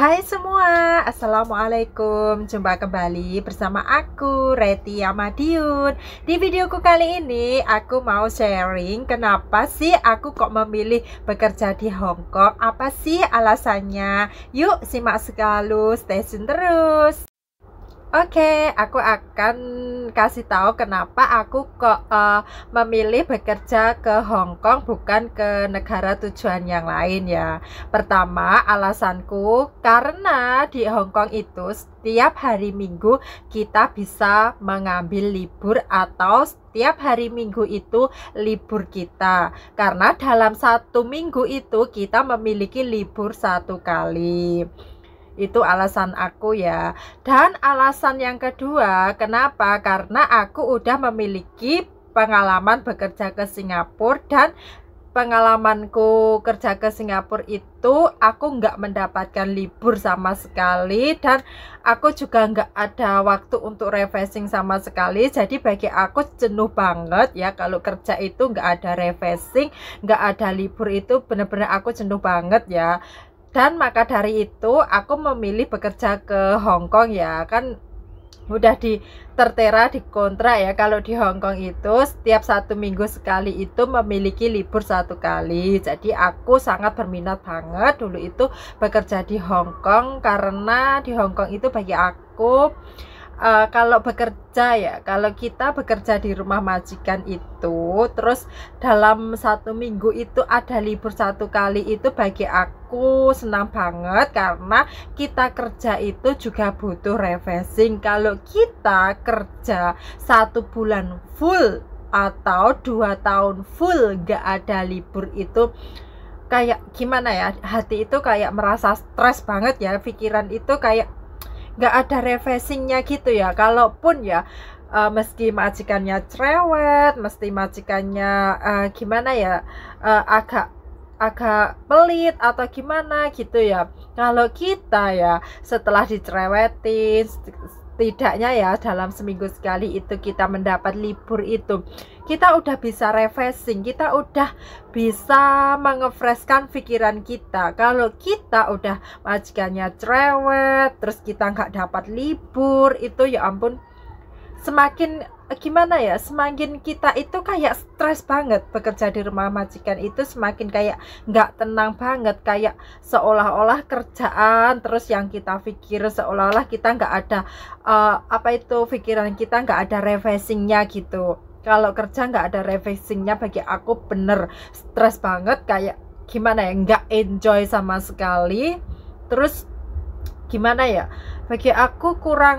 Hai semua, Assalamualaikum. Jumpa kembali bersama aku, Reti Amadiun. Di videoku kali ini, aku mau sharing kenapa sih aku kok memilih bekerja di Hong Kong. Apa sih alasannya? Yuk simak sekali, stay tune terus. Oke, aku akan kasih tahu kenapa aku kok memilih bekerja ke Hong Kong bukan ke negara tujuan yang lain ya. Pertama, alasanku karena di Hong Kong itu setiap hari Minggu kita bisa mengambil libur atau setiap hari Minggu itu libur kita. Karena dalam satu minggu itu kita memiliki libur satu kali. Itu alasan aku ya. Dan alasan yang kedua, kenapa? Karena aku udah memiliki pengalaman bekerja ke Singapura, dan pengalamanku kerja ke Singapura itu aku nggak mendapatkan libur sama sekali, dan aku juga nggak ada waktu untuk refreshing sama sekali. Jadi bagi aku jenuh banget ya, kalau kerja itu nggak ada refreshing, nggak ada libur, itu bener-bener aku jenuh banget ya. Dan maka dari itu aku memilih bekerja ke Hong Kong ya, kan udah tertera di kontrak ya, kalau di Hong Kong itu setiap satu minggu sekali itu memiliki libur satu kali. Jadi aku sangat berminat banget dulu itu bekerja di Hong Kong, karena di Hong Kong itu bagi aku kalau bekerja ya, kalau kita bekerja di rumah majikan itu, terus dalam satu minggu itu ada libur satu kali, itu bagi aku senang banget, karena kita kerja itu juga butuh refreshing. Kalau kita kerja satu bulan full atau 2 tahun full gak ada libur, itu kayak gimana ya, hati itu kayak merasa stres banget ya, pikiran itu kayak nggak ada refreshingnya gitu ya. Kalaupun ya meski majikannya cerewet, meski majikannya gimana ya, agak pelit atau gimana gitu ya, kalau kita ya setelah dicerewetin, setidaknya ya dalam seminggu sekali itu kita mendapat libur, itu kita udah bisa refreshing, kita udah bisa mengefreshkan pikiran kita. Kalau kita udah majikannya cerewet, terus kita nggak dapat libur, itu ya ampun, semakin gimana ya, semakin kita itu kayak stres banget. Bekerja di rumah majikan itu semakin kayak nggak tenang banget, kayak seolah-olah kerjaan terus yang kita pikir, seolah-olah kita nggak ada pikiran kita nggak ada refreshingnya gitu. Kalau kerja nggak ada refreshingnya, bagi aku bener stres banget, kayak gimana ya, nggak enjoy sama sekali. Terus gimana ya, bagi aku kurang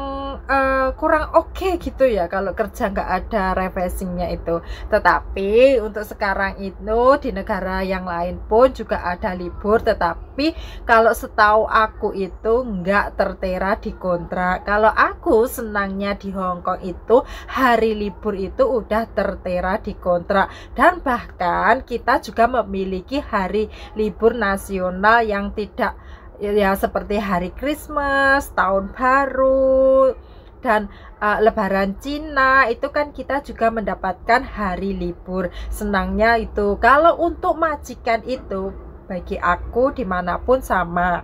oke gitu ya kalau kerja nggak ada refreshingnya itu. Tetapi untuk sekarang itu di negara yang lain pun juga ada libur, tetapi kalau setahu aku itu nggak tertera di kontrak. Kalau aku senangnya di Hong Kong itu hari libur itu udah tertera di kontrak, dan bahkan kita juga memiliki hari libur nasional yang tidak ya, seperti hari Christmas, tahun baru, dan Lebaran Cina, itu kan kita juga mendapatkan hari libur. Senangnya itu. Kalau untuk majikan itu bagi aku dimanapun sama.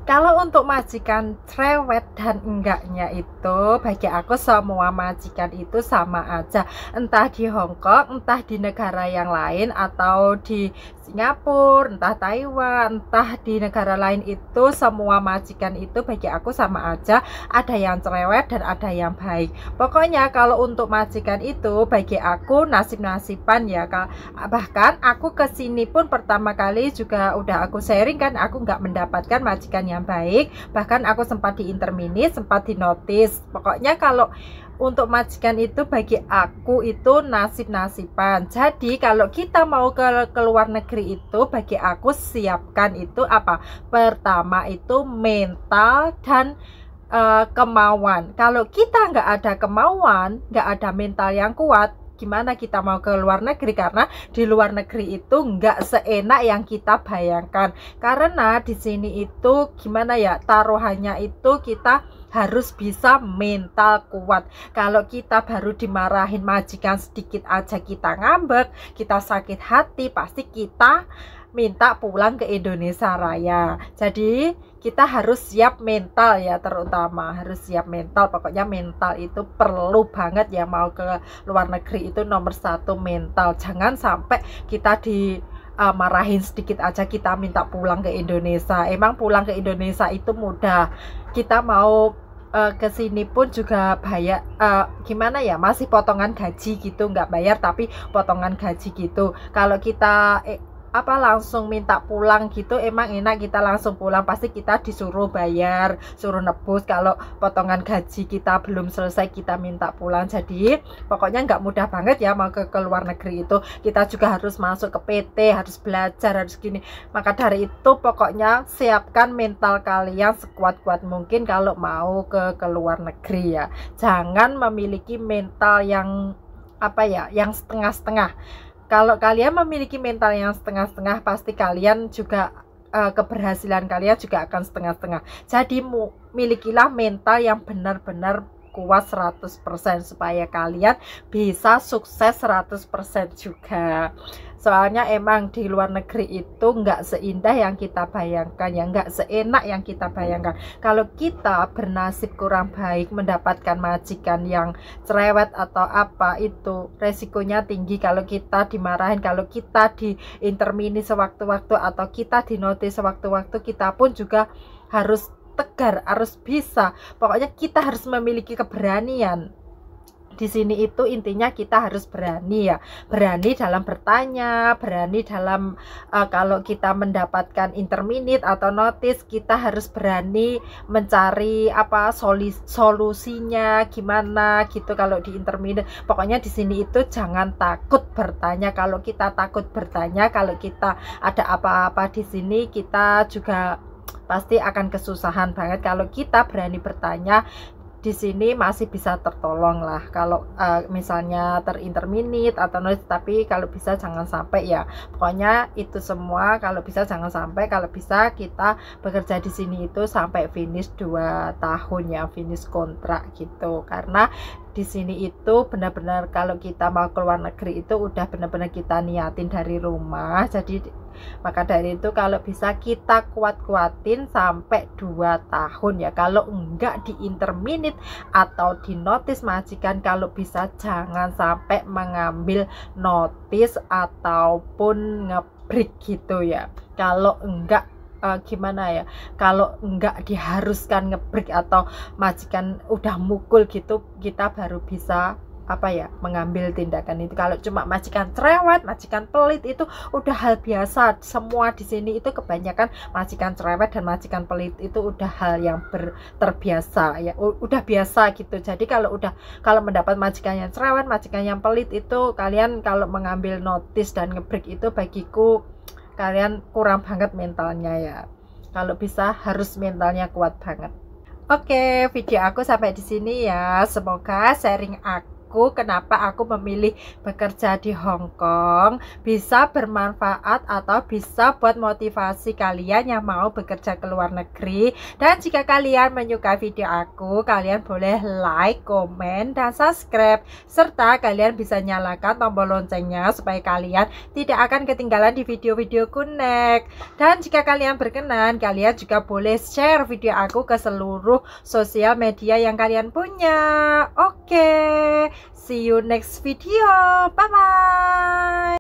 Kalau untuk majikan cerewet dan enggaknya itu, bagi aku semua majikan itu sama aja. Entah di Hong Kong, entah di negara yang lain, atau di Singapura, entah Taiwan, entah di negara lain, itu semua majikan itu bagi aku sama aja. Ada yang cerewet dan ada yang baik. Pokoknya kalau untuk majikan itu bagi aku nasib-nasiban ya. Bahkan aku kesini pun pertama kali juga udah aku sharing kan, aku nggak mendapatkan majikan yang baik, bahkan aku sempat diintermini, sempat dinotis. Pokoknya kalau untuk majikan itu bagi aku itu nasib-nasiban. Jadi kalau kita mau ke luar negeri itu, bagi aku siapkan itu apa? Pertama itu mental dan kemauan. Kalau kita nggak ada kemauan, nggak ada mental yang kuat, gimana kita mau ke luar negeri? Karena di luar negeri itu nggak seenak yang kita bayangkan. Karena di sini itu gimana ya, taruhannya itu kita harus bisa mental kuat. Kalau kita baru dimarahin majikan sedikit aja kita ngambek, kita sakit hati, pasti kita minta pulang ke Indonesia Raya. Jadi kita harus siap mental ya, terutama harus siap mental. Pokoknya mental itu perlu banget ya, mau ke luar negeri itu nomor satu mental. Jangan sampai kita marahin sedikit aja kita minta pulang ke Indonesia. Emang pulang ke Indonesia itu mudah. Kita mau ke sini pun juga bayar, gimana ya, masih potongan gaji gitu, nggak bayar tapi potongan gaji gitu. Kalau kita langsung minta pulang gitu, emang enak kita langsung pulang, pasti kita disuruh bayar, suruh nebus. Kalau potongan gaji kita belum selesai kita minta pulang. Jadi pokoknya nggak mudah banget ya mau ke luar negeri itu. Kita juga harus masuk ke PT, harus belajar, harus gini. Maka dari itu pokoknya siapkan mental kalian sekuat-kuat mungkin kalau mau ke luar negeri ya. Jangan memiliki mental yang yang setengah-setengah. Kalau kalian memiliki mental yang setengah-setengah, pasti kalian juga keberhasilan kalian juga akan setengah-setengah. Jadi milikilah mental yang benar-benar kuat 100% supaya kalian bisa sukses 100% juga. Soalnya emang di luar negeri itu nggak seindah yang kita bayangkan ya, nggak seenak yang kita bayangkan. Kalau kita bernasib kurang baik mendapatkan majikan yang cerewet atau apa, itu resikonya tinggi. Kalau kita dimarahin, kalau kita di intermini sewaktu-waktu atau kita di notice sewaktu-waktu, kita pun juga harus tegar, harus bisa. Pokoknya kita harus memiliki keberanian. Di sini itu intinya kita harus berani ya, berani dalam bertanya, berani dalam kalau kita mendapatkan interminit atau notice, kita harus berani mencari solusinya gimana gitu. Kalau di interminit, pokoknya di sini itu jangan takut bertanya. Kalau kita takut bertanya, kalau kita ada apa-apa di sini, kita juga pasti akan kesusahan banget. Kalau kita berani bertanya, di sini masih bisa tertolong lah. Kalau misalnya terinterminit atau noise, tapi kalau bisa jangan sampai ya. Pokoknya itu semua kalau bisa jangan sampai. Kalau bisa kita bekerja di sini itu sampai finish 2 tahun ya, finish kontrak gitu. Karena di sini itu benar-benar kalau kita mau keluar negeri itu udah benar-benar kita niatin dari rumah. Jadi maka dari itu kalau bisa kita kuat-kuatin sampai 2 tahun ya. Kalau enggak di interminit atau di notice majikan, kalau bisa jangan sampai mengambil notice ataupun ngebreak gitu ya. Kalau enggak gimana ya, kalau enggak diharuskan ngebreak atau majikan udah mukul gitu, kita baru bisa mengambil tindakan itu. Kalau cuma majikan cerewet, majikan pelit, itu udah hal biasa. Semua di sini itu kebanyakan majikan cerewet dan majikan pelit itu udah hal yang terbiasa ya, udah biasa gitu. Jadi kalau mendapat majikan yang cerewet, majikan yang pelit, itu kalian kalau mengambil notice dan ngebreak itu bagiku kalian kurang banget mentalnya ya. Kalau bisa harus mentalnya kuat banget. Oke, video aku sampai di sini ya. Semoga sharing aku kenapa aku memilih bekerja di Hong Kong bisa bermanfaat atau bisa buat motivasi kalian yang mau bekerja ke luar negeri. Dan jika kalian menyukai video aku, kalian boleh like, komen, dan subscribe, serta kalian bisa nyalakan tombol loncengnya supaya kalian tidak akan ketinggalan di video-videoku next. Dan jika kalian berkenan, kalian juga boleh share video aku ke seluruh sosial media yang kalian punya. Oke, see you next video. Bye bye.